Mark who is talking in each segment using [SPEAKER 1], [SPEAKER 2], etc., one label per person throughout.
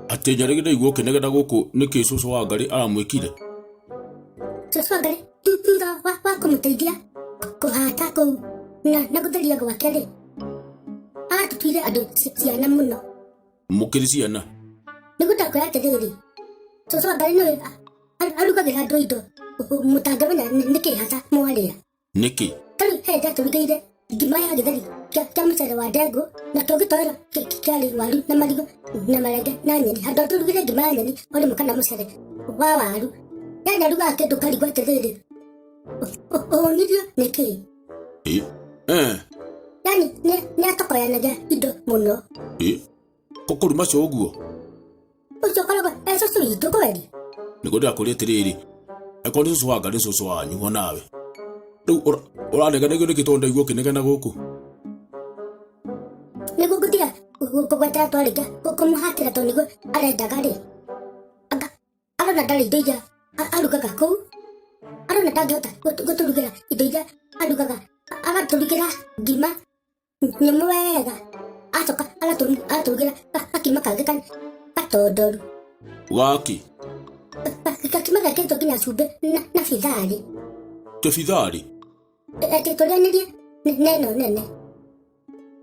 [SPEAKER 1] Ati nyaregire igwo kinegeda guku niki cucu wa Ngarĩ aramwikire.
[SPEAKER 2] Cucu wa Ngarĩ thutha wa kũmũteithia kũhata kũu na gũtheria gwake rĩ, agatũtuire andũ ciana mũno.
[SPEAKER 1] Mũkĩrĩ ciana?
[SPEAKER 2] Nĩguo ndakwĩra atĩrĩrĩ, cucu wa Ngarĩ nĩwe arugagĩra andũ indo mũtangĩmenya nĩkĩ hata mwarĩa.
[SPEAKER 1] Nĩkĩ?
[SPEAKER 2] Tarĩu he ndatũrugĩire ngima ya gĩtheri kĩa mũcere wa ndengũ na tũgĩtwara kĩarĩ waru na marigũ na marenge na nyeni. Handũ ha tũrugĩre ngima ya nyeni o rĩmwe kana mũcere wa waru, yani arugaga kĩndũ karigwo atĩrĩrĩ, ũnirio nĩkĩ? Yani nĩatokoyanagia indo mũno.
[SPEAKER 1] Kokũru macio ũguo?
[SPEAKER 2] Ũcio koragwo cucu witũ kweri.
[SPEAKER 1] Nĩguo ndakũria atĩrĩrĩ, eko nĩ cucu wa Ngarĩ cucu wanyu o nawe. Rĩu ũranegenegio nĩkĩ tondũ ndaigua ũkĩnegena gũkũ?
[SPEAKER 2] Nĩguo ngũtiga kũgwetera twarĩkia kũmũhatĩra tondũ nĩguo arendaga rĩ. Arona ndarĩ indo iria arugaga kũu, arona ndangĩhota gũtũrugĩra indo iria arugaga, agatũrugĩra ngima nyũmũ wega, acoka agatũrugĩra gakima kangĩ gatondoru.
[SPEAKER 1] Gaki?
[SPEAKER 2] Gakima gekĩrĩtwo nginya cumbĩ na bitharĩ.
[SPEAKER 1] Tũbitharĩ?
[SPEAKER 2] Atĩ tũrĩanĩrie neno nene.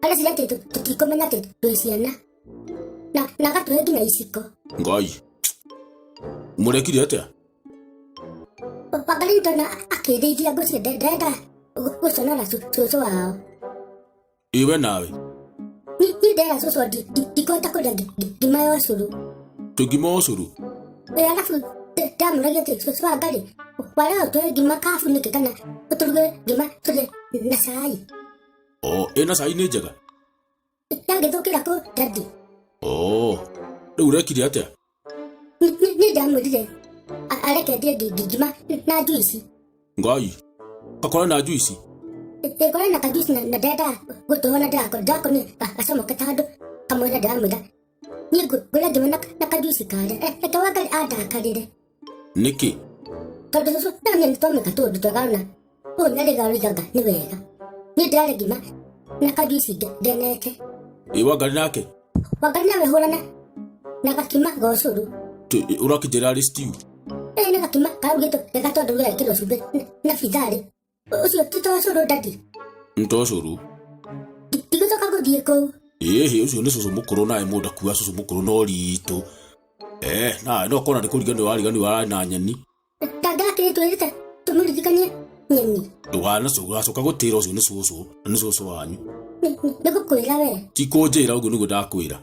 [SPEAKER 2] Areciria atĩ tũtikũmenya atĩ twĩ ciana na agatũhe nginya iciko.
[SPEAKER 1] Ngai, mũrekire atĩa?
[SPEAKER 2] Ngarĩ ndona akĩndeithia ngũcie ndenda gũconora cucu wao.
[SPEAKER 1] Iwe nawe?
[SPEAKER 2] Niĩ ndera cucu ndikũhota kũrĩa ngima ya ũcũrũ.
[SPEAKER 1] Tũngima ũcũrũ?
[SPEAKER 2] Arabu ndamũragia atĩ cucu wa Ngarĩ, warega ũtũhe ngima kabu nĩkĩ kana ũtũrugĩre ngima tũrĩe na cai.
[SPEAKER 1] Ĩna cai nĩ njega?
[SPEAKER 2] Yangĩthũkĩra kũ ndandi.
[SPEAKER 1] Rĩu ũrekire atĩa?
[SPEAKER 2] Niĩ ndamwĩrire areke ndĩe ngima na njuici.
[SPEAKER 1] Ngai, gakore na njuici?
[SPEAKER 2] Kore na kanjuici na ndenda gũtũhona ndakonĩ gacomokete handũ kamwĩra ndamwĩra niĩ ngũrĩa ngima na kanjuici karĩa. Reke wa Ngarĩ andakarĩre.
[SPEAKER 1] Nĩkĩ?
[SPEAKER 2] Tondũ cucu naniĩ nĩtwamĩka tũndũ twegarona ũũ nĩarĩgarũigaga nĩ wega. Niĩ ndĩrarĩa ngima na kanjuici ngenete.
[SPEAKER 1] Wa Ngarĩ nake?
[SPEAKER 2] Wa Ngarĩ nawe hũrana na gakima ga ũcũrũ.
[SPEAKER 1] Ũrakĩnjĩra arĩ stew?
[SPEAKER 2] Nĩ gakima karugĩtwo wega tondũ gekĩrwo cumbĩ na bitharĩ. Ũcio ti ta ũcũrũ ndandi?
[SPEAKER 1] Nĩ ta ũcũrũ?
[SPEAKER 2] Ndigũcoka gũthiĩ kũu.
[SPEAKER 1] Ũcio nĩ cucu mũkũrũ nawe mũndũ akuga cucu mũkũrũ no ritũ. Nawe no kona nĩ kũriganĩrwo wariganĩrwo wararĩ na nyeni.
[SPEAKER 2] Ndangĩrakĩrĩ twĩrĩte tũmũririkanie nyeni.
[SPEAKER 1] Ndũgacoka gũtĩra ũcio nĩ cucu, na nĩ cucu wanyu.
[SPEAKER 2] Nĩ gũkwĩra we.
[SPEAKER 1] Ti kũnjĩra ũguo nĩguo ndakwĩra.